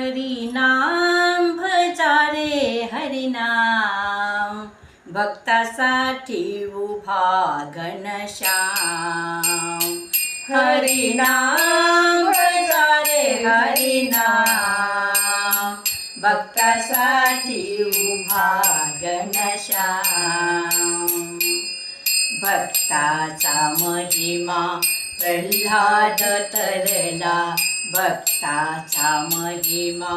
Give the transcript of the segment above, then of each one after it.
हरिनाम भजारे हरिनाम, भक्तासाठी उभा घनश्याम. हरिनाम भजारे हरिनाम, भक्तासाठी उभा घनश्याम. भक्ताचा महिमा प्रल्हाद तरला, भक्ताचा महिमा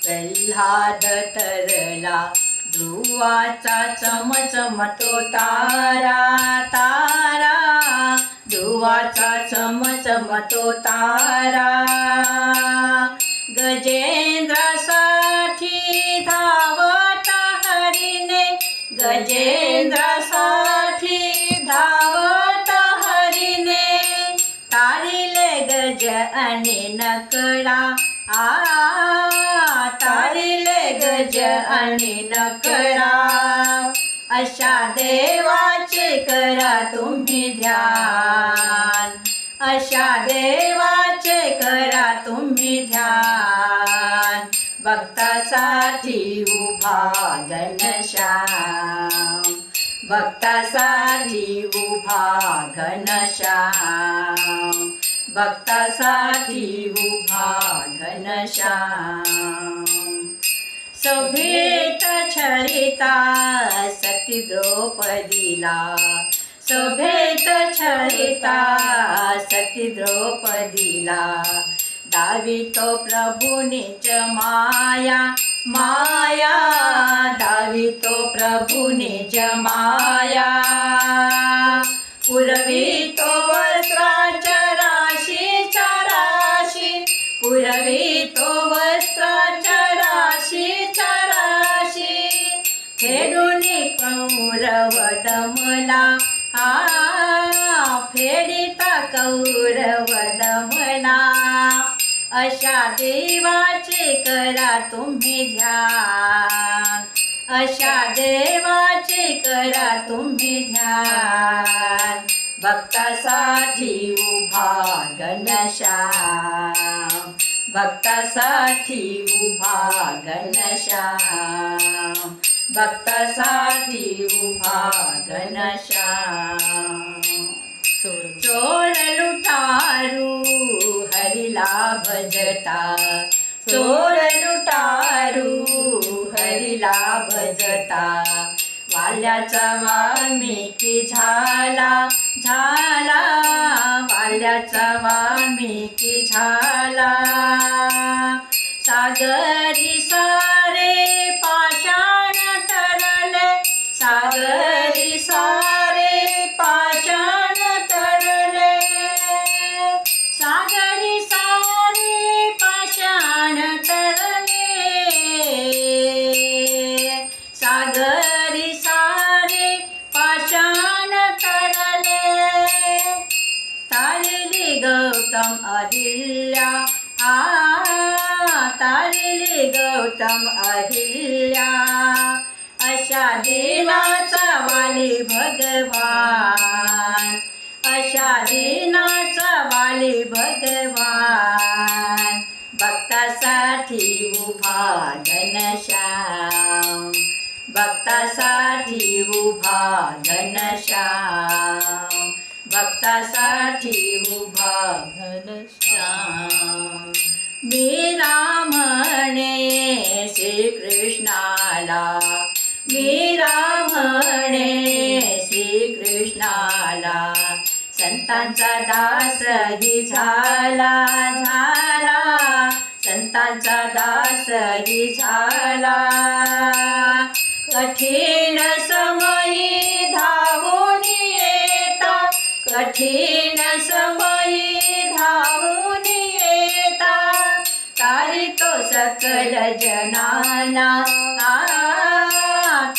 प्रल्हाद तरला. ध्रुवाचा चमचमतो तारा तारा, ध्रुवाचा चमचमतो तारा. गजेंद्रासाठी धावत हरीने, गजेंद्रासाठी धावत हरीने. तारिले गज आणि नकळा, तारिले गज आणि नकळा. अशा देवाचे करा तुम्ही ध्यान, अशा देवाचे करा तुम्ही ध्यान. भक्तासाठी उभा घनश्याम, भक्तासाठी उभा घनश्याम, भक्तासाठी उभा घनश्याम. सभेत छळिता सती द्रौपदीला, सभेत छळिता सती द्रौपदीला. दावितो प्रभु निज माया माया, दावितो प्रभु निज माया. पुरवितो वस्त्राच्या राशीच्या राशी, पुरवितो वस्त्राच्या राशीच्या राशी. फेडून कौरव दमला, फेडिता कौरव दमला. अशा देवाचे करा तुम्ही ध्यान, अशा देवाचे करा तुम्ही ध्यान. भक्तासाठी उभा घनश्याम, भक्तासाठी उभा घनश्याम, भक्तासाठी उभा घनश्याम. चोर लुटारू हरिला भजता, चोर लुटारू हरिला भजता. वाल्याचा वाल्मिकी झाला झाला, वाल्याचा वाल्मिकी झाला. सागरी सारे पाषाण तरले, सागरी सारे पाषाण तरले. सागरी सारे पाषाण तरले, सागरी सारे पाषाण तरले. तारिली गौतम अहिल्या, तारिली गौतम अहिल्या. अशा देवाचा वाली भगवान, अशा दीनाचा वाली भगवान. भक्तासाठी उभा घनश्याम, भक्तासाठी उभा घनश्याम, भक्तासाठी उभा घनश्याम. मीरा म्हणे श्रीकृष्णाला, मीरा म्हणे श्रीकृष्णाला. संतांचा दासही झाला झाला, संतांचा दासही झाला. कठीण समयी धावून येता, कठीण समयी धावून येता. तारितो सकल जनाना,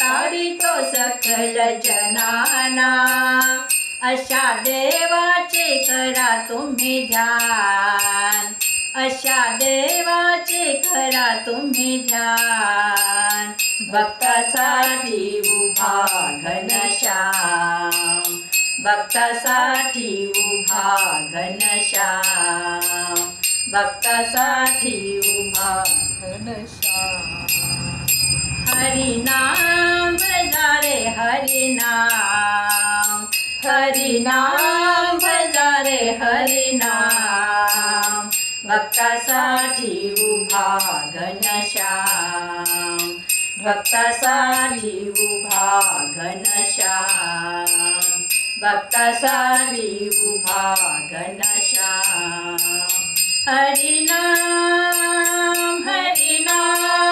तारितो सकल जनाना. अशा देवाचे करा तुम्ही ध्यान, अशा देवाचे करा तुम्ही ध्यान. भक्तासाठी उभा घनश्याम, भक्तासाठी उभा घनश्याम, भक्तासाठी उभा घनश्याम. हरिनाम भजा रे हरिनाम, हरिनाम भजा रे हरिनाम. भक्तासाठी उभा घनश्याम, भक्तासाठी उभा घनश्याम, भक्तासाठी उभा घनश्याम. हरिनाम हरिनाम